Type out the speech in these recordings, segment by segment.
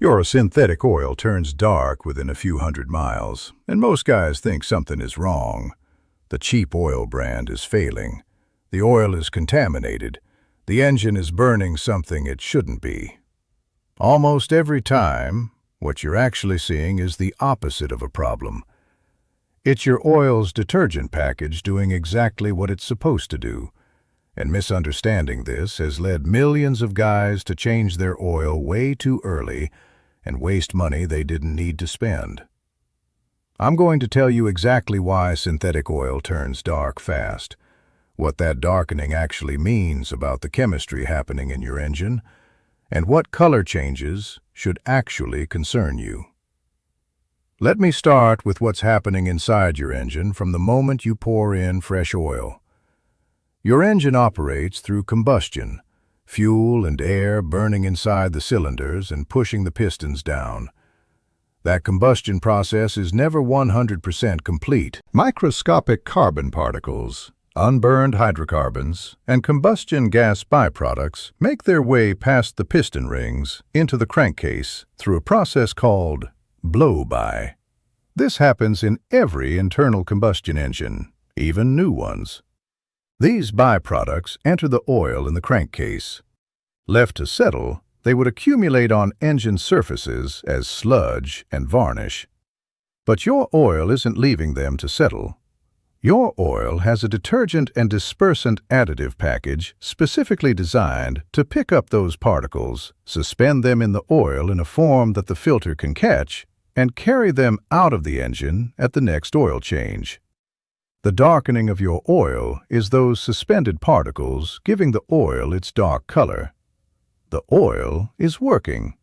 Your synthetic oil turns dark within a few hundred miles, and most guys think something is wrong. The cheap oil brand is failing. The oil is contaminated. The engine is burning something it shouldn't be. Almost every time, what you're actually seeing is the opposite of a problem. It's your oil's detergent package doing exactly what it's supposed to do. And misunderstanding this has led millions of guys to change their oil way too early and waste money they didn't need to spend. I'm going to tell you exactly why synthetic oil turns dark fast, what that darkening actually means about the chemistry happening in your engine, and what color changes should actually concern you. Let me start with what's happening inside your engine from the moment you pour in fresh oil. Your engine operates through combustion, fuel and air burning inside the cylinders and pushing the pistons down. That combustion process is never 100% complete. Microscopic carbon particles, unburned hydrocarbons, and combustion gas byproducts make their way past the piston rings into the crankcase through a process called blow-by. This happens in every internal combustion engine, even new ones. These byproducts enter the oil in the crankcase. Left to settle, they would accumulate on engine surfaces as sludge and varnish. But your oil isn't leaving them to settle. Your oil has a detergent and dispersant additive package specifically designed to pick up those particles, suspend them in the oil in a form that the filter can catch, and carry them out of the engine at the next oil change. The darkening of your oil is those suspended particles giving the oil its dark color. The oil is working.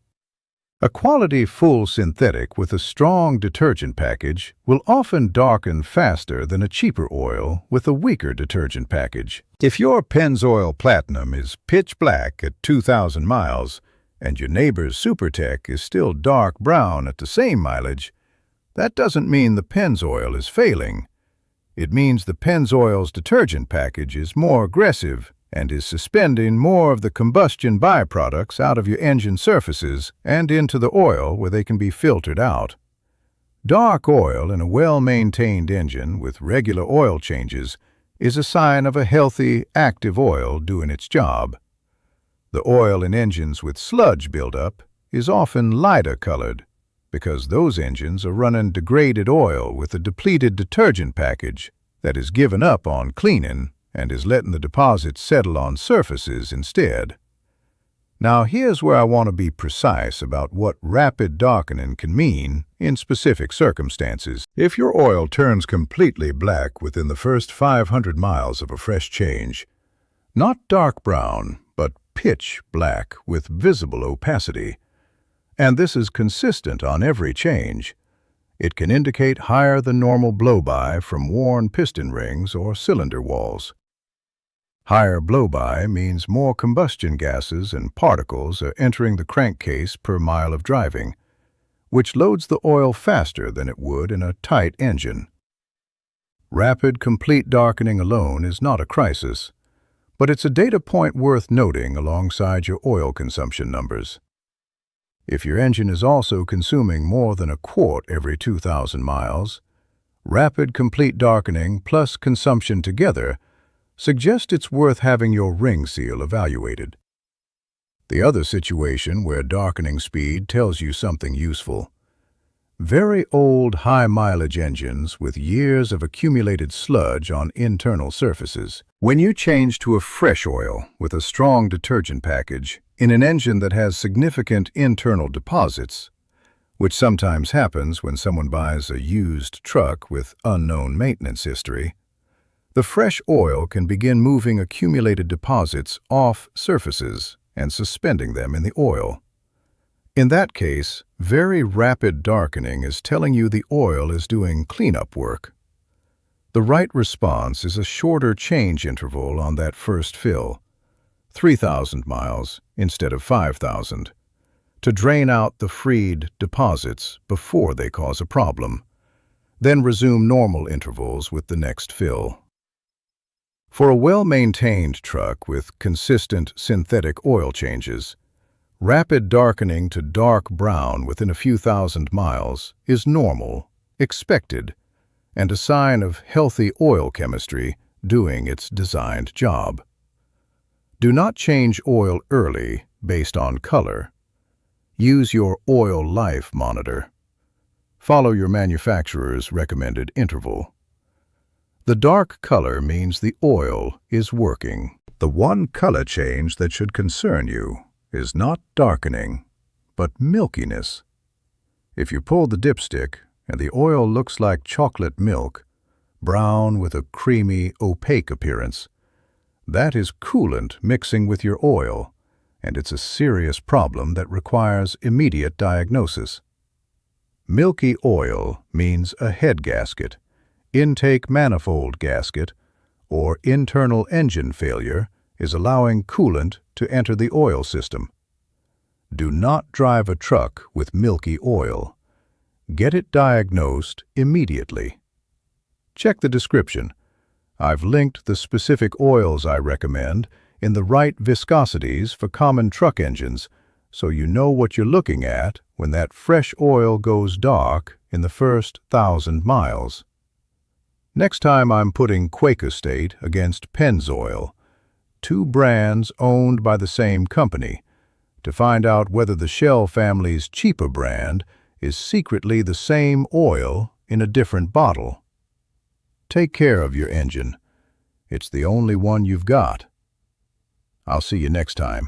A quality full synthetic with a strong detergent package will often darken faster than a cheaper oil with a weaker detergent package. If your Pennzoil Platinum is pitch black at 2,000 miles and your neighbor's Supertech is still dark brown at the same mileage, that doesn't mean the Pennzoil is failing. It means the Pennzoil's detergent package is more aggressive and is suspending more of the combustion byproducts out of your engine surfaces and into the oil where they can be filtered out. Dark oil in a well-maintained engine with regular oil changes is a sign of a healthy, active oil doing its job. The oil in engines with sludge buildup is often lighter colored because those engines are running degraded oil with a depleted detergent package that is given up on cleaning and is letting the deposits settle on surfaces instead. Now here's where I want to be precise about what rapid darkening can mean in specific circumstances. If your oil turns completely black within the first 500 miles of a fresh change, not dark brown, but pitch black with visible opacity, and this is consistent on every change, it can indicate higher than normal blow-by from worn piston rings or cylinder walls. Higher blow-by means more combustion gases and particles are entering the crankcase per mile of driving, which loads the oil faster than it would in a tight engine. Rapid, complete darkening alone is not a crisis, but it's a data point worth noting alongside your oil consumption numbers. If your engine is also consuming more than a quart every 2,000 miles, rapid, complete darkening plus consumption together suggest it's worth having your ring seal evaluated. The other situation where darkening speed tells you something useful. Very old high-mileage engines with years of accumulated sludge on internal surfaces. When you change to a fresh oil with a strong detergent package in an engine that has significant internal deposits, which sometimes happens when someone buys a used truck with unknown maintenance history, the fresh oil can begin moving accumulated deposits off surfaces and suspending them in the oil. In that case, very rapid darkening is telling you the oil is doing cleanup work. The right response is a shorter change interval on that first fill, 3,000 miles instead of 5,000, to drain out the freed deposits before they cause a problem, then resume normal intervals with the next fill. For a well-maintained truck with consistent synthetic oil changes, Rapid darkening to dark brown within a few thousand miles is normal, expected, and a sign of healthy oil chemistry doing its designed job. Do not change oil early based on color. Use your oil life monitor. Follow your manufacturer's recommended interval. The dark color means the oil is working. The one color change that should concern you is not darkening, but milkiness. If you pull the dipstick and the oil looks like chocolate milk, brown with a creamy, opaque appearance, that is coolant mixing with your oil, and it's a serious problem that requires immediate diagnosis. Milky oil means a head gasket, intake manifold gasket, or internal engine failure is allowing coolant to enter the oil system. Do not drive a truck with milky oil. Get it diagnosed immediately. Check the description. I've linked the specific oils I recommend in the right viscosities for common truck engines, so you know what you're looking at when that fresh oil goes dark in the first 1,000 miles. Next time I'm putting Quaker State against Pennzoil, two brands owned by the same company, to find out whether the Shell family's cheaper brand is secretly the same oil in a different bottle. Take care of your engine. It's the only one you've got. I'll see you next time.